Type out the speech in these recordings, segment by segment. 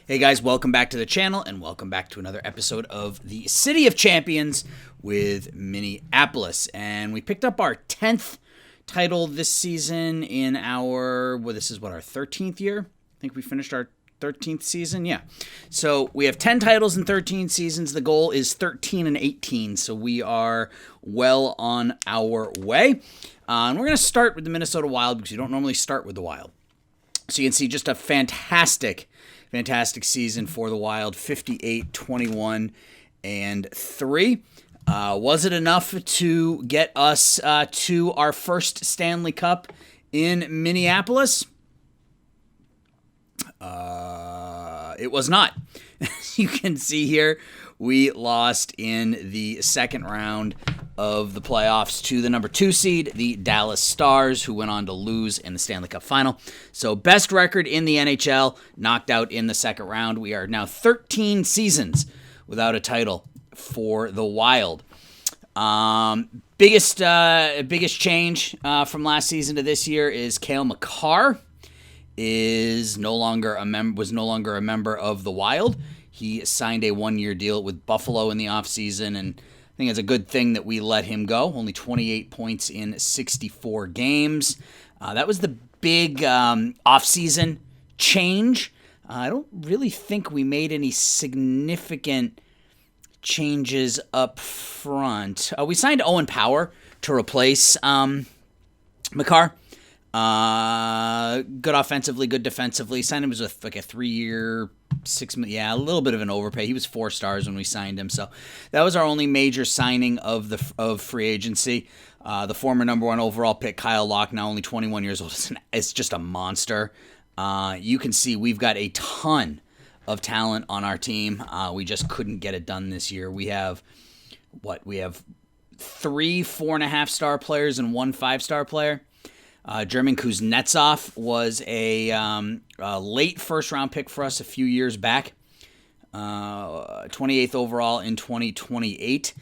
Hey guys, welcome back to the channel and welcome back to another episode of the City of Champions with Minneapolis. And we picked up our 10th title this season in our, this is our 13th year? I think we finished our 13th season, yeah. So we have 10 titles in 13 seasons. The goal is 13 and 18, so we are well on our way. And we're going to start with the Minnesota Wild because you don't normally start with the Wild. So you can see just a fantastic season for the Wild, 58, 21, and 3. Was it enough to get us to our first Stanley Cup in Minneapolis? It was not. As you can see here, we lost in the second round of the playoffs to the number 2 seed, the Dallas Stars, who went on to lose in the Stanley Cup final. So best record in the NHL, knocked out in the second round. We are now 13 seasons without a title for the Wild. Biggest change from last season to this year is Cale Makar was no longer a member of the Wild. He signed a 1-year deal with Buffalo in the offseason, and I think it's a good thing that we let him go. Only 28 points in 64 games. That was the big offseason change. I don't really think we made any significant changes up front. We signed Owen Power to replace Makar. Good offensively, good defensively. Signed him with like a 3-year, $6 million. Yeah, a little bit of an overpay. He was 4 stars when we signed him, so that was our only major signing of free agency. The former number 1 overall pick, Kyle Locke, now only 21 years old, is just a monster. You can see we've got a ton of talent on our team. We just couldn't get it done this year. We have 3 4.5-star players and 1 5-star player. German Kuznetsov was a late first-round pick for us a few years back. 28th overall in 2028.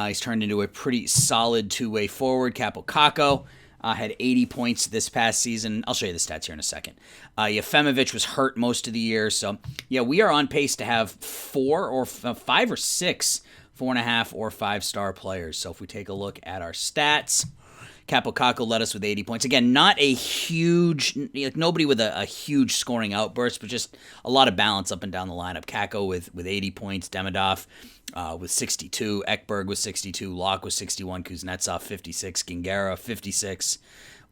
He's turned into a pretty solid two-way forward. Capo Kakko had 80 points this past season. I'll show you the stats here in a second. Yefimowicz was hurt most of the year. So, yeah, we are on pace to have 5 or 6 4.5 or 5-star players. So if we take a look at our stats, Capo Kakko led us with 80 points. Again, not a huge, nobody with a huge scoring outburst, but just a lot of balance up and down the lineup. Kakko with 80 points, Demidov with 62, Ekberg with 62, Locke with 61, Kuznetsov 56, Gingera 56,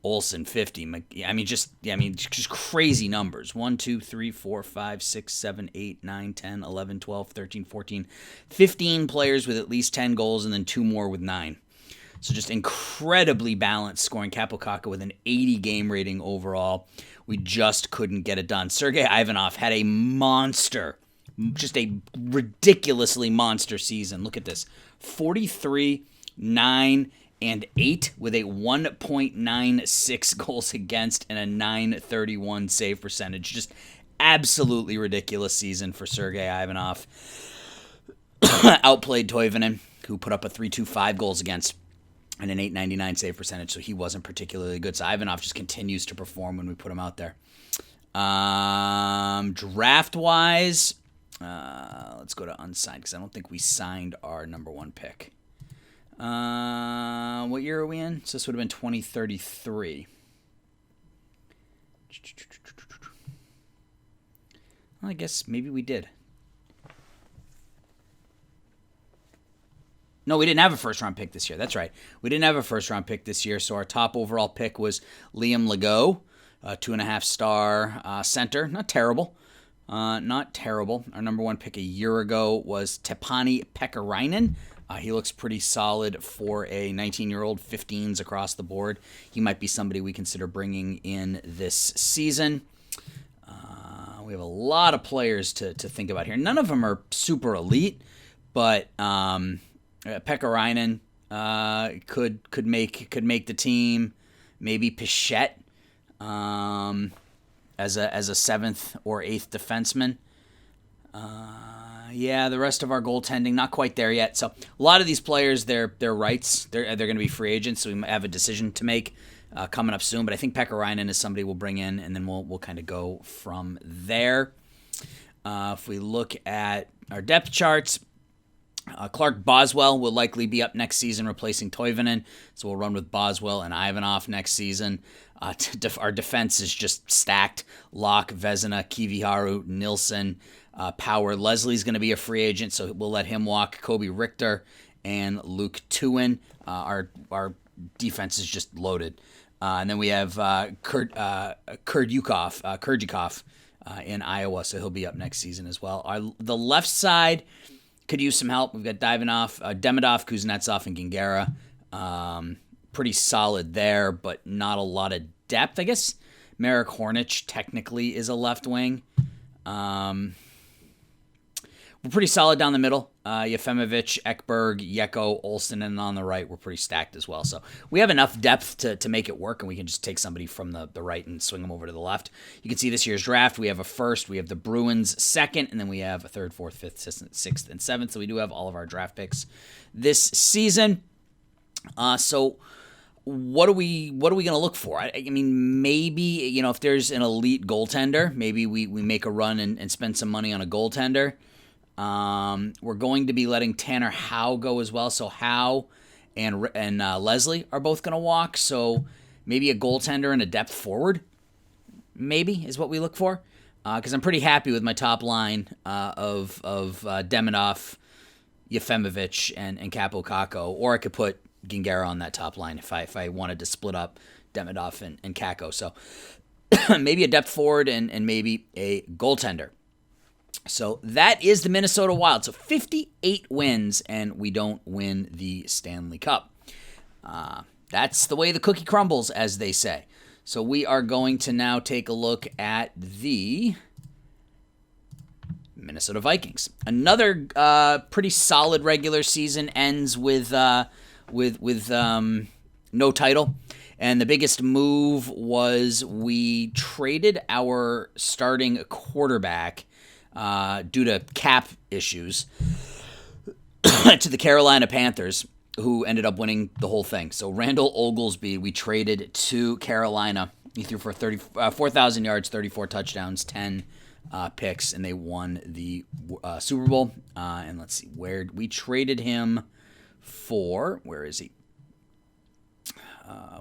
Olsen 50. Just crazy numbers. 1, 2, 3, 4, 5, 6, 7, 8, 9, 10, 11, 12, 13, 14, 15 players with at least 10 goals, and then 2 more with 9. So just incredibly balanced scoring. Capo Kakko with an 80 game rating overall. We just couldn't get it done. Sergei Ivanov had a monster, just a ridiculously monster season. Look at this. 43, 9, and 8 with a 1.96 goals against and a 931 save percentage. Just absolutely ridiculous season for Sergei Ivanov. Outplayed Toivonen, who put up a 325 goals against and an 899 save percentage, so he wasn't particularly good. So Ivanov just continues to perform when we put him out there. Draft-wise, let's go to unsigned, because I don't think we signed our number 1 pick. What year are we in? So this would have been 2033. Well, I guess maybe we did. No, we didn't have a first-round pick this year. That's right. We didn't have a first-round pick this year, so our top overall pick was Liam Legault, 2.5-star center. Not terrible. Not terrible. Our number 1 pick a year ago was Tepani Pekarainen. He looks pretty solid for a 19-year-old, 15s across the board. He might be somebody we consider bringing in this season. We have a lot of players to think about here. None of them are super elite, but Pekarainen could make the team. Maybe Pichette as a 7th or 8th defenseman. The rest of our goaltending not quite there yet. So a lot of these players, their rights, they're going to be free agents. So we might have a decision to make coming up soon. But I think Pekarainen is somebody we'll bring in, and then we'll kind of go from there. If we look at our depth charts, Clark Boswell will likely be up next season replacing Toivonen, so we'll run with Boswell and Ivanov next season. Our defense is just stacked. Locke, Vezina, Kiviharu, Nilsson, Power. Leslie's going to be a free agent, so we'll let him walk. Kobe Richter and Luke Tuin. Our defense is just loaded. And then we have Kurdyukov in Iowa, so he'll be up next season as well. The left side could use some help. We've got Demidov, Kuznetsov, and Gingera. Pretty solid there, but not a lot of depth. I guess Marek Hornich technically is a left wing. We're pretty solid down the middle. Yefimovic, Ekberg, Yeko, Olsen, and on the right, we're pretty stacked as well. So we have enough depth to make it work, and we can just take somebody from the right and swing them over to the left. You can see this year's draft. We have a first, we have the Bruins second, and then we have a third, fourth, fifth, sixth, and seventh. So we do have all of our draft picks this season. So what are we going to look for? I mean, maybe, if there's an elite goaltender, maybe we make a run and spend some money on a goaltender. We're going to be letting Tanner Howe go as well. So Howe and Leslie are both going to walk. So maybe a goaltender and a depth forward, maybe, is what we look for. Because I'm pretty happy with my top line of Demidov, Yefimovic, and Kaapo Kakko. Or I could put Gingera on that top line if I wanted to split up Demidov and Kakko. So maybe a depth forward and maybe a goaltender. So that is the Minnesota Wild. So 58 wins, and we don't win the Stanley Cup. That's the way the cookie crumbles, as they say. So we are going to now take a look at the Minnesota Vikings. Another pretty solid regular season ends with no title. And the biggest move was we traded our starting quarterback due to cap issues to the Carolina Panthers, who ended up winning the whole thing. So Randall Oglesby, we traded to Carolina. He threw for 4,000 yards, 34 touchdowns, 10 picks, and they won the Super Bowl. And let's see, where we traded him for. Where is he?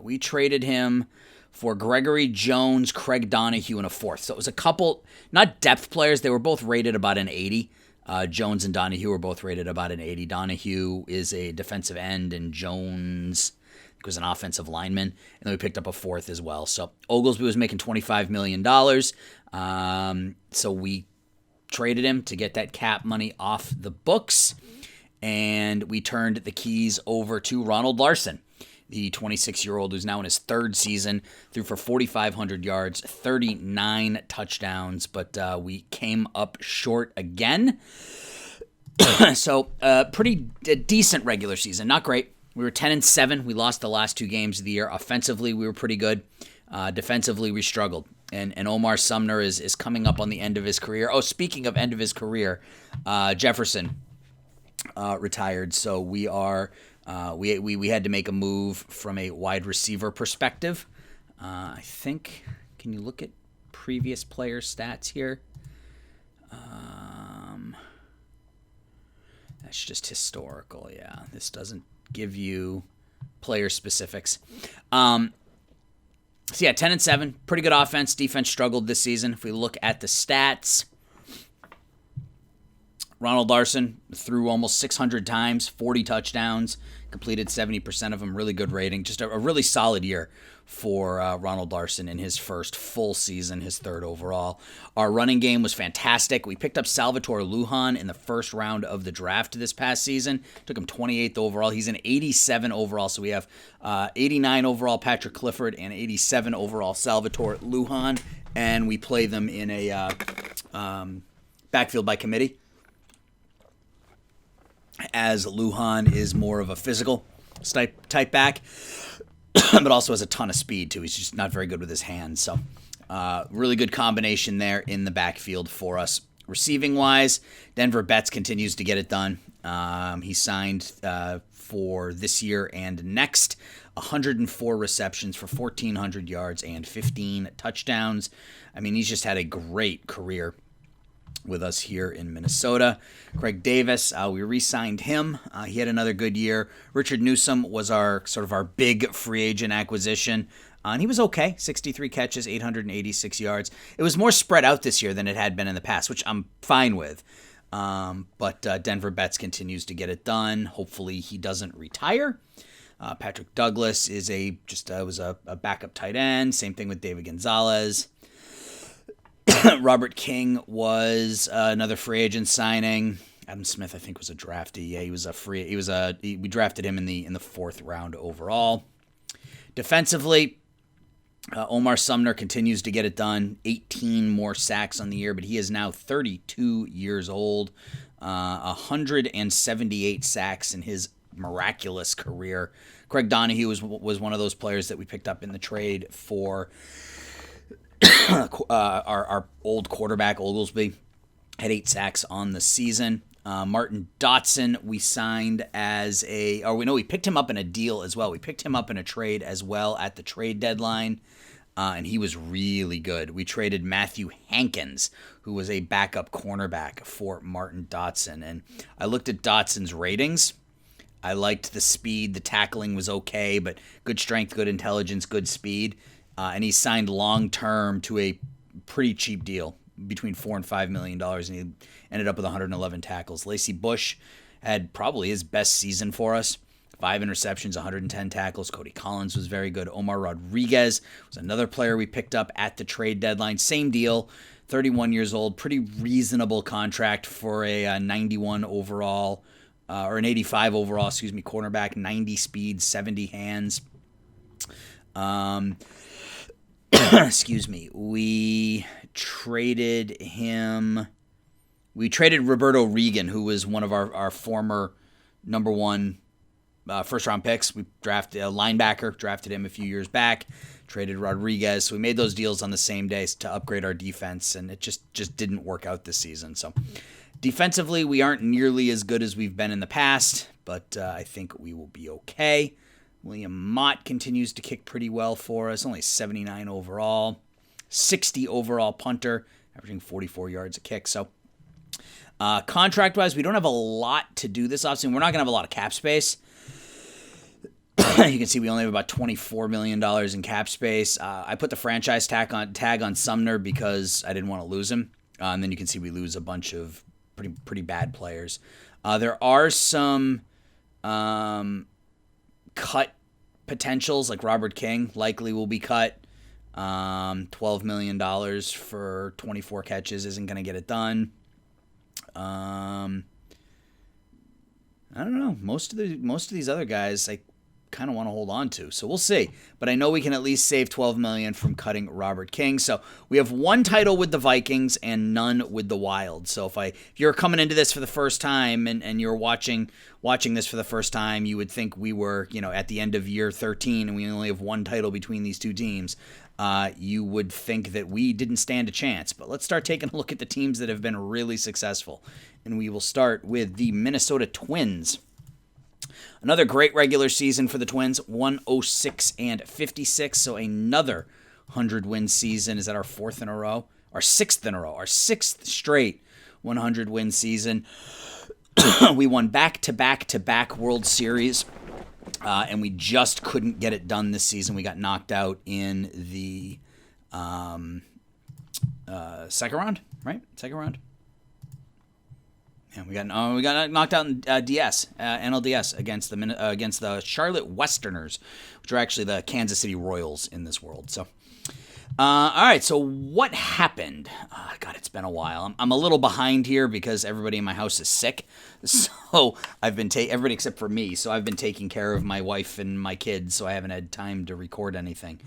We traded him for Gregory Jones, Craig Donahue, and a fourth. So it was a couple, not depth players. They were both rated about an 80. Jones and Donahue were both rated about an 80. Donahue is a defensive end, and Jones was an offensive lineman. And then we picked up a fourth as well. So Oglesby was making $25 million. So we traded him to get that cap money off the books. And we turned the keys over to Ronald Larson, the 26-year-old who's now in his third season, threw for 4,500 yards, 39 touchdowns, but we came up short again. So pretty decent regular season. Not great. We were 10-7. We lost the last two games of the year. Offensively, we were pretty good. Defensively, we struggled. And Omar Sumner is coming up on the end of his career. Oh, speaking of end of his career, Jefferson retired, so we are... We had to make a move from a wide receiver perspective. I think, can you look at previous player stats here? That's just historical, yeah. This doesn't give you player specifics. So yeah, 10-7, pretty good offense. Defense struggled this season. If we look at the stats, Ronald Larson threw almost 600 times, 40 touchdowns, completed 70% of them, really good rating. Just a really solid year for Ronald Larson in his first full season, his third overall. Our running game was fantastic. We picked up Salvatore Lujan in the first round of the draft this past season. Took him 28th overall. He's an 87 overall, so we have 89 overall Patrick Clifford and 87 overall Salvatore Lujan, and we play them in a backfield by committee, as Lujan is more of a physical type back, but also has a ton of speed, too. He's just not very good with his hands. So really good combination there in the backfield for us. Receiving-wise, Denver Betts continues to get it done. He signed for this year and next, 104 receptions for 1,400 yards and 15 touchdowns. I mean, he's just had a great career with us here in Minnesota. Craig Davis, we re-signed him. He had another good year. Richard Newsom was our big free agent acquisition. And he was okay, 63 catches, 886 yards. It was more spread out this year than it had been in the past, which I'm fine with. But Denver Betts continues to get it done. Hopefully he doesn't retire. Patrick Douglas was a backup tight end. Same thing with David Gonzalez. Robert King was another free agent signing. Adam Smith, I think, was a draftee. Yeah, he was a free. We drafted him in the 4th round overall. Defensively, Omar Sumner continues to get it done. 18 more sacks on the year, but he is now 32 years old. 178 sacks in his miraculous career. Craig Donahue was one of those players that we picked up in the trade for our old quarterback, Oglesby. Had 8 sacks on the season. Martin Dotson we signed we picked him up in a deal as well. We picked him up in a trade as well at the trade deadline, and he was really good. We traded Matthew Hankins, who was a backup cornerback, for Martin Dotson. And I looked at Dotson's ratings. I liked the speed. The tackling was okay, but good strength, good intelligence, good speed. And he signed long-term to a pretty cheap deal, between $4 and $5 million, and he ended up with 111 tackles. Lacey Bush had probably his best season for us. 5 interceptions, 110 tackles. Cody Collins was very good. Omar Rodriguez was another player we picked up at the trade deadline. Same deal, 31 years old. Pretty reasonable contract for a 91 overall, or an 85 overall, cornerback. 90 speed, 70 hands. We traded him. We traded Roberto Regan, who was one of our former number 1 first-round picks. We drafted a linebacker, drafted him a few years back, traded Rodriguez. So we made those deals on the same day to upgrade our defense, and it just didn't work out this season. So defensively, we aren't nearly as good as we've been in the past, but I think we will be okay. William Mott continues to kick pretty well for us, only 79 overall, 60 overall punter, averaging 44 yards a kick. So contract-wise, we don't have a lot to do this offseason. We're not going to have a lot of cap space. You can see we only have about $24 million in cap space. I put the franchise tag on Sumner because I didn't want to lose him. And then you can see we lose a bunch of pretty bad players. There are some cut potentials, like Robert King likely will be cut. $12 million for 24 catches isn't going to get it done. I don't know. Most of these other guys I kind of want to hold on to, so we'll see. But I know we can at least save $12 million from cutting Robert King. So we have 1 title with the Vikings and none with the Wild. So if you're coming into this for the first time and you're watching this for the first time, you would think we were at the end of year 13 and we only have 1 title between these 2 teams. You would think that we didn't stand a chance. But let's start taking a look at the teams that have been really successful. And we will start with the Minnesota Twins. Another great regular season for the Twins, 106-56, so another 100-win season. Is that our 4th in a row? Our 6th in a row, our 6th straight 100-win season. We won back-to-back World Series, and we just couldn't get it done this season. We got knocked out in the second round, right? Second round. And we got knocked out in NLDS against the Charlotte Westerners, which are actually the Kansas City Royals in this world. So, all right. So what happened? God, it's been a while. I'm a little behind here because everybody in my house is sick. So I've been everybody except for me. So I've been taking care of my wife and my kids. So I haven't had time to record anything.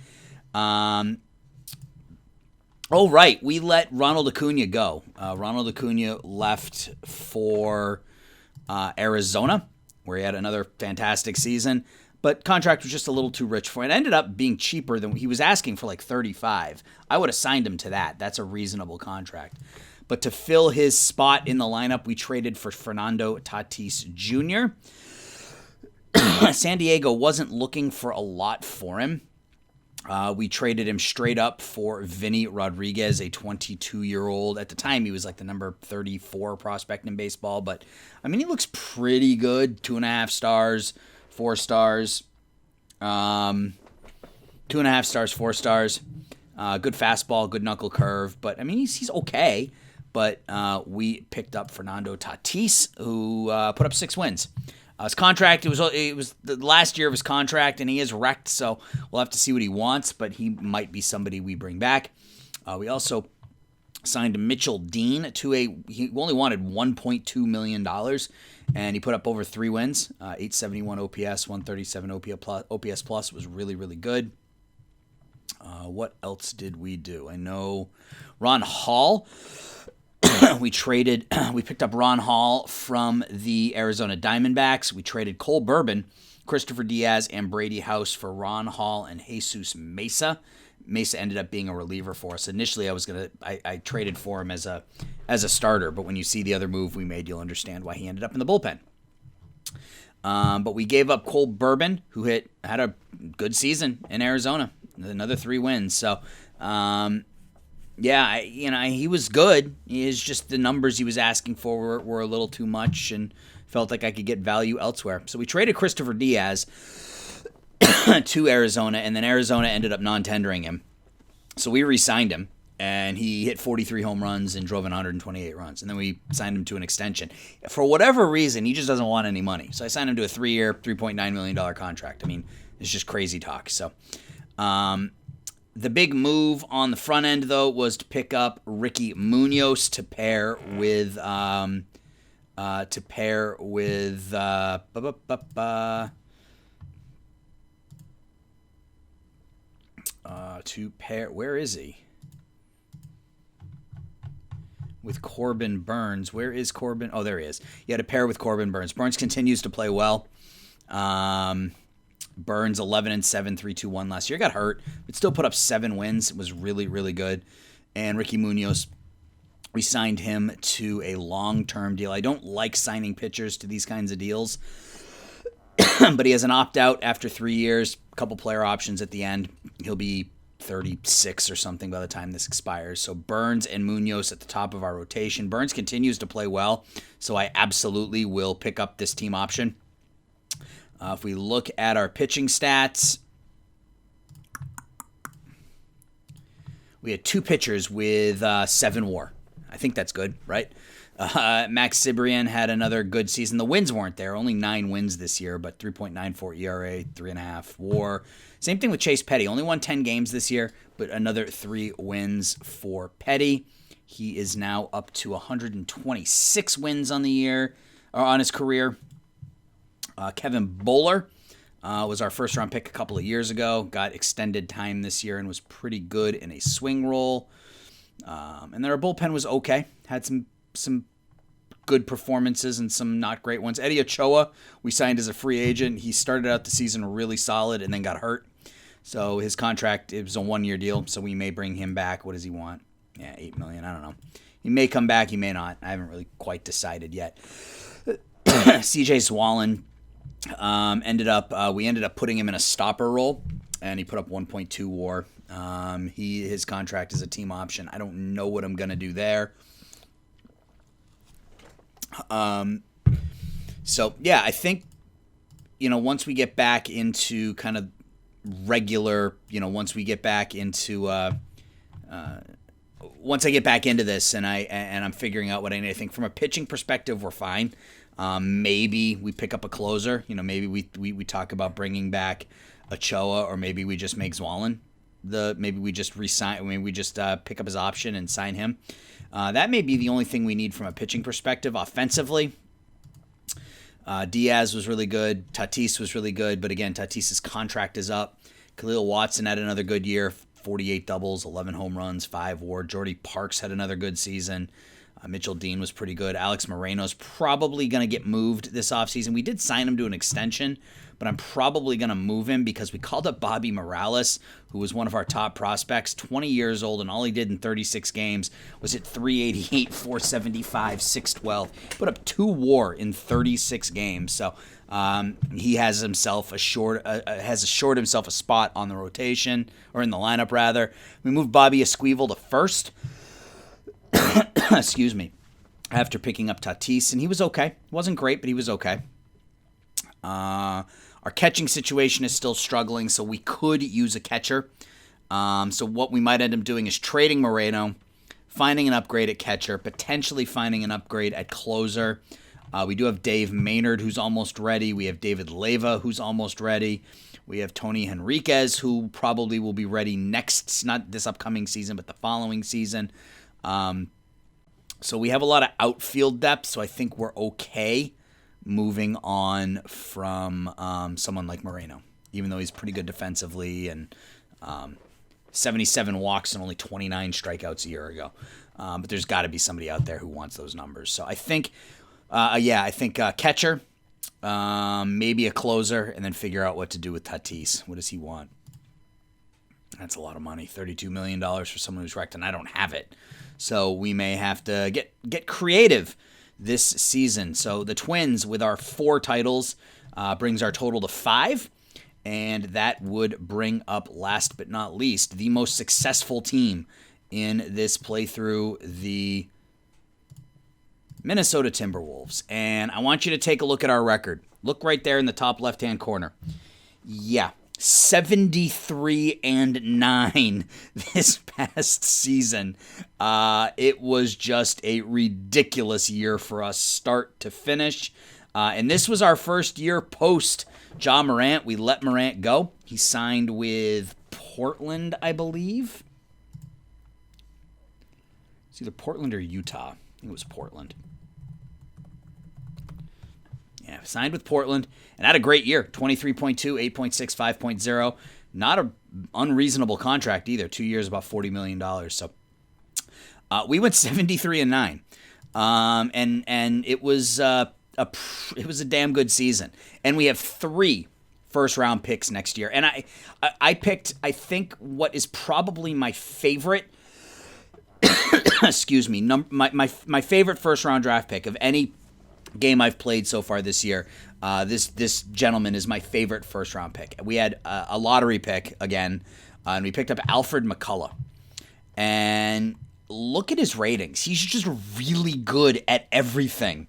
Oh, right. We let Ronald Acuna go. Ronald Acuna left for Arizona, where he had another fantastic season. But contract was just a little too rich for him. It ended up being cheaper than he was asking for, like 35. I would have signed him to that. That's a reasonable contract. But to fill his spot in the lineup, we traded for Fernando Tatis Jr. San Diego wasn't looking for a lot for him. We traded him straight up for Vinny Rodriguez, a 22-year-old. At the time, he was like the number 34 prospect in baseball. But, I mean, he looks pretty good. 2.5 stars, 4 stars. 2.5 stars, 4 stars. Good fastball, good knuckle curve. But, I mean, he's okay. But we picked up Fernando Tatis, who put up 6 wins. His contract, it was the last year of his contract, and he is wrecked, so we'll have to see what he wants, but he might be somebody we bring back. We also signed Mitchell Dean he only wanted $1.2 million, and he put up over 3 wins, 871 OPS, 137 OPS plus, was really, really good. What else did we do? I know Ron Hall. We picked up Ron Hall from the Arizona Diamondbacks. We traded Cole Bourbon, Christopher Diaz, and Brady House for Ron Hall and Jesus Mesa. Mesa ended up being a reliever for us. Initially, I traded for him as a starter, but when you see the other move we made, you'll understand why he ended up in the bullpen. But we gave up Cole Bourbon, who had a good season in Arizona, another 3 wins. So. Yeah, he was good. It's just the numbers he was asking for were a little too much and felt like I could get value elsewhere. So we traded Christopher Diaz to Arizona, and then Arizona ended up non-tendering him. So we re-signed him, and he hit 43 home runs and drove in 128 runs. And then we signed him to an extension. For whatever reason, he just doesn't want any money. So I signed him to a 3-year, $3.9 million contract. I mean, it's just crazy talk. So, the big move on the front end, though, was to pick up Ricky Munoz to pair with where is he? With Corbin Burns. Where is Corbin? Oh, there he is. You had to pair with Corbin Burns. Burns continues to play well. Burns 11-7, 3.21 last year. Got hurt, but still put up 7 wins. It was really, really good. And Ricky Munoz, we signed him to a long-term deal. I don't like signing pitchers to these kinds of deals, but he has an opt-out after 3 years, a couple player options at the end. He'll be 36 or something by the time this expires. So Burns and Munoz at the top of our rotation. Burns continues to play well, so I absolutely will pick up this team option. If we look at our pitching stats, we had 2 pitchers with 7 WAR. I think that's good, right? Max Cibrian had another good season. The wins weren't there, only 9 wins this year, but 3.94 ERA, 3.5 WAR. Same thing with Chase Petty. Only won 10 games this year, but another 3 wins for Petty. He is now up to 126 wins on the year, or on his career. Kevin Bowler was our first-round pick a couple of years ago. Got extended time this year and was pretty good in a swing role. And then our bullpen was okay. Had some good performances and some not great ones. Eddie Ochoa, we signed as a free agent. He started out the season really solid and then got hurt. So his contract, it was a 1-year deal, so we may bring him back. What does he want? Yeah, $8 million. I don't know. He may come back. He may not. I haven't really quite decided yet. CJ Swallen. We ended up putting him in a stopper role, and he put up 1.2 WAR. His contract is a team option. I don't know what I'm gonna do there. So yeah, I think once we get back into kind of regular, once we get back into once I get back into this and I'm figuring out what I need, I think from a pitching perspective we're fine. Maybe we pick up a closer. Maybe we talk about bringing back Ochoa, or maybe we just make Zwolin. Maybe we just resign. Maybe we just pick up his option and sign him. That may be the only thing we need from a pitching perspective. Offensively, Diaz was really good. Tatis was really good, but again, Tatis's contract is up. Khalil Watson had another good year. 48 doubles, 11 home runs, 5 WAR. Jordy Parks had another good season. Mitchell Dean was pretty good. Alex Moreno's probably going to get moved this offseason. We did sign him to an extension, but I'm probably going to move him because we called up Bobby Morales, who was one of our top prospects, 20 years old, and all he did in 36 games was hit 388, 475, 612. Put up 2 WAR in 36 games. So He has assured himself a spot on the rotation, or in the lineup rather. We moved Bobby Esquivel to first. Excuse me. After picking up Tatis, and he was okay. Wasn't great, but he was okay. Our catching situation is still struggling, so we could use a catcher. So what we might end up doing is trading Moreno, finding an upgrade at catcher, potentially finding an upgrade at closer. We do have Dave Maynard, who's almost ready. We have David Leyva, who's almost ready. We have Tony Henriquez, who probably will be ready next, not this upcoming season, but the following season. So we have a lot of outfield depth, so I think we're okay moving on from someone like Moreno, even though he's pretty good defensively and 77 walks and only 29 strikeouts a year ago. But there's got to be somebody out there who wants those numbers. So I think, catcher, maybe a closer, and then figure out what to do with Tatis. What does he want? That's a lot of money, $32 million for someone who's wrecked, and I don't have it. So we may have to get creative this season. So the Twins, with our 4 titles, brings our total to 5. And that would bring up, last but not least, the most successful team in this playthrough, the Minnesota Timberwolves. And I want you to take a look at our record. Look right there in the top left-hand corner. Yeah, 73-9 this past season. It was just a ridiculous year for us, start to finish. And this was our first year post Ja Morant. We let Morant go. He signed with Portland, I believe. It's either Portland or Utah. I think it was Portland. Yeah, signed with Portland and had a great year. 23.2, 8.6, 5.0. Not an unreasonable contract either. 2 years, about $40 million. So we went 73-9. And it was it was a damn good season. And we have 3 first-round picks next year. And I picked, I think, what is probably my favorite excuse me, my favorite first-round draft pick of any game I've played so far this year. This gentleman is my favorite first-round pick. We had a lottery pick again, and we picked up Alfred McCullough. And look at his ratings. He's just really good at everything.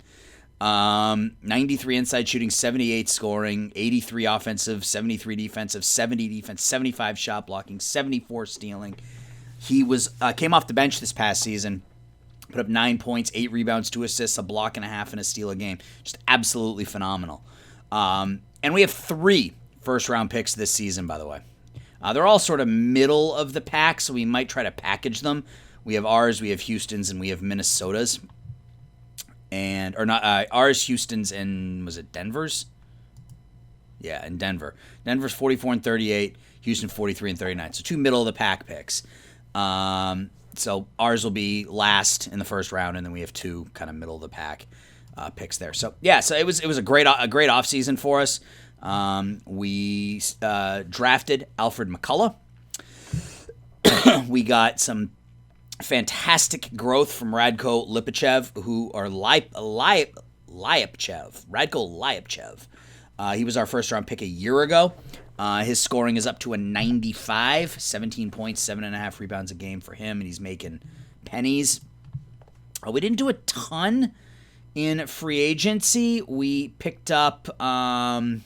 93 inside shooting, 78 scoring, 83 offensive, 73 defensive, 70 defense, 75 shot blocking, 74 stealing. He was came off the bench this past season, put up 9 points, 8 rebounds, 2 assists, a block and a half, and a steal a game. Just absolutely phenomenal. And we have 3 first-round picks this season, by the way. They're all sort of middle of the pack, so we might try to package them. We have ours, we have Houston's, and we have Minnesota's. Ours, Houston's, and was it Denver's? Yeah, in Denver. Denver's 44 and 38, Houston 43 and 39. So 2 middle of the pack picks. So ours will be last in the first round, and then we have 2 kind of middle of the pack picks there. So yeah, so it was a great offseason for us. We drafted Alfred McCullough. We got some fantastic growth from Radko Lipichev, Radko Lipichev. He was our first-round pick a year ago. His scoring is up to a 95, 17 points, 7.5 rebounds a game for him, and he's making pennies. We didn't do a ton in free agency. We picked up Elon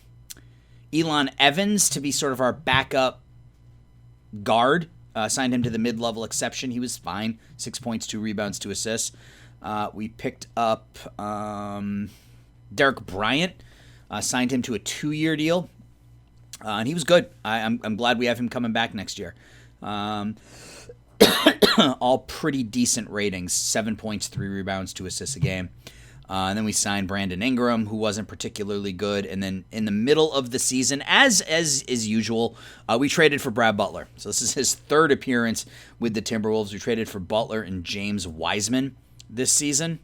Evans to be sort of our backup guard. Signed him to the mid-level exception. He was fine. 6 points, 2 rebounds, 2 assists. We picked up Derek Bryant. Signed him to a 2-year deal. And he was good. I'm glad we have him coming back next year. All pretty decent ratings. 7 points, 3 rebounds, 2 assists a game. And then we signed Brandon Ingram, who wasn't particularly good. And then in the middle of the season, as is usual, we traded for Brad Butler. So this is his 3rd appearance with the Timberwolves. We traded for Butler and James Wiseman this season.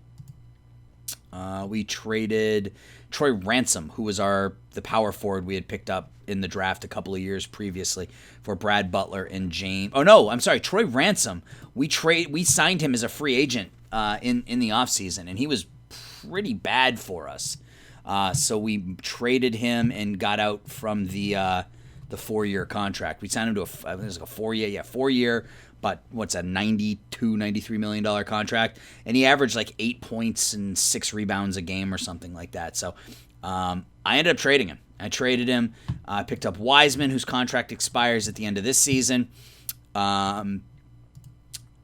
We traded Troy Ransom, who was the power forward we had picked up in the draft a couple of years previously, for Brad Butler and James. Oh no, I'm sorry, Troy Ransom. We signed him as a free agent in the offseason, and he was pretty bad for us. So we traded him and got out from the 4-year contract. We signed him to a 4-year, but what's that, $93 million contract, and he averaged like 8 points and 6 rebounds a game or something like that. So I ended up trading him. I traded him. I picked up Wiseman, whose contract expires at the end of this season.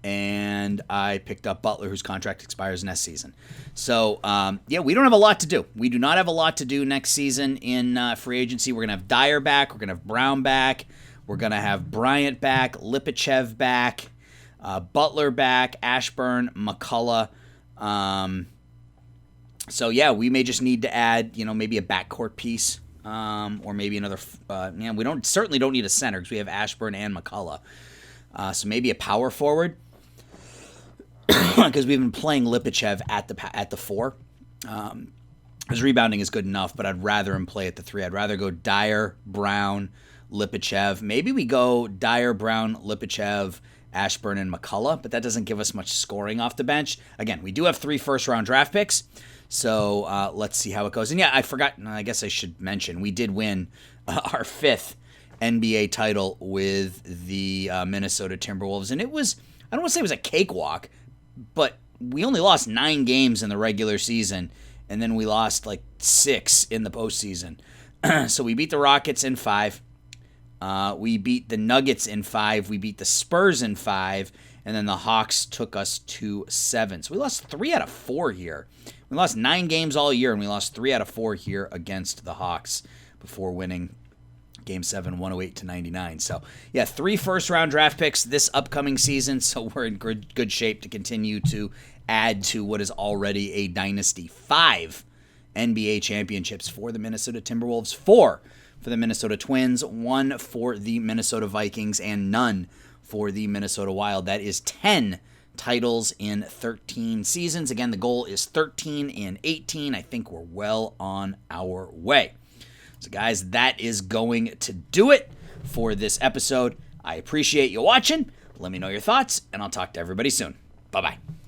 And I picked up Butler, whose contract expires next season. So, we don't have a lot to do. We do not have a lot to do next season in free agency. We're going to have Dyer back. We're going to have Brown back. We're going to have Bryant back, Lipichev back, Butler back, Ashburn, McCullough. We may just need to add, maybe a backcourt piece, or maybe another. We certainly don't need a center because we have Ashburn and McCullough. So maybe a power forward, because we've been playing Lipichev at the 4. His rebounding is good enough, but I'd rather him play at the 3. I'd rather go Dyer, Brown, Lipichev. Maybe we go Dyer, Brown, Lipichev, Ashburn, and McCullough, but that doesn't give us much scoring off the bench. Again, we do have 3 first-round draft picks, so let's see how it goes. And I forgot, I guess I should mention, we did win our 5th NBA title with the Minnesota Timberwolves, and it was, I don't want to say it was a cakewalk, but we only lost 9 games in the regular season, and then we lost like 6 in the postseason. So we beat the Rockets in 5. We beat the Nuggets in 5. We beat the Spurs in 5. And then the Hawks took us to 7. So we lost 3 out of 4 here. We lost 9 games all year, and we lost 3 out of 4 here against the Hawks before winning Game 7, 108-99. So, 3 first-round draft picks this upcoming season. So we're in good shape to continue to add to what is already a dynasty. 5 NBA championships for the Minnesota Timberwolves, 4 for the Minnesota Twins, 1 for the Minnesota Vikings, and none for the Minnesota Wild. That is 10 titles in 13 seasons. Again, the goal is 13 in 18. I think we're well on our way. So, guys, that is going to do it for this episode. I appreciate you watching. Let me know your thoughts, and I'll talk to everybody soon. Bye-bye.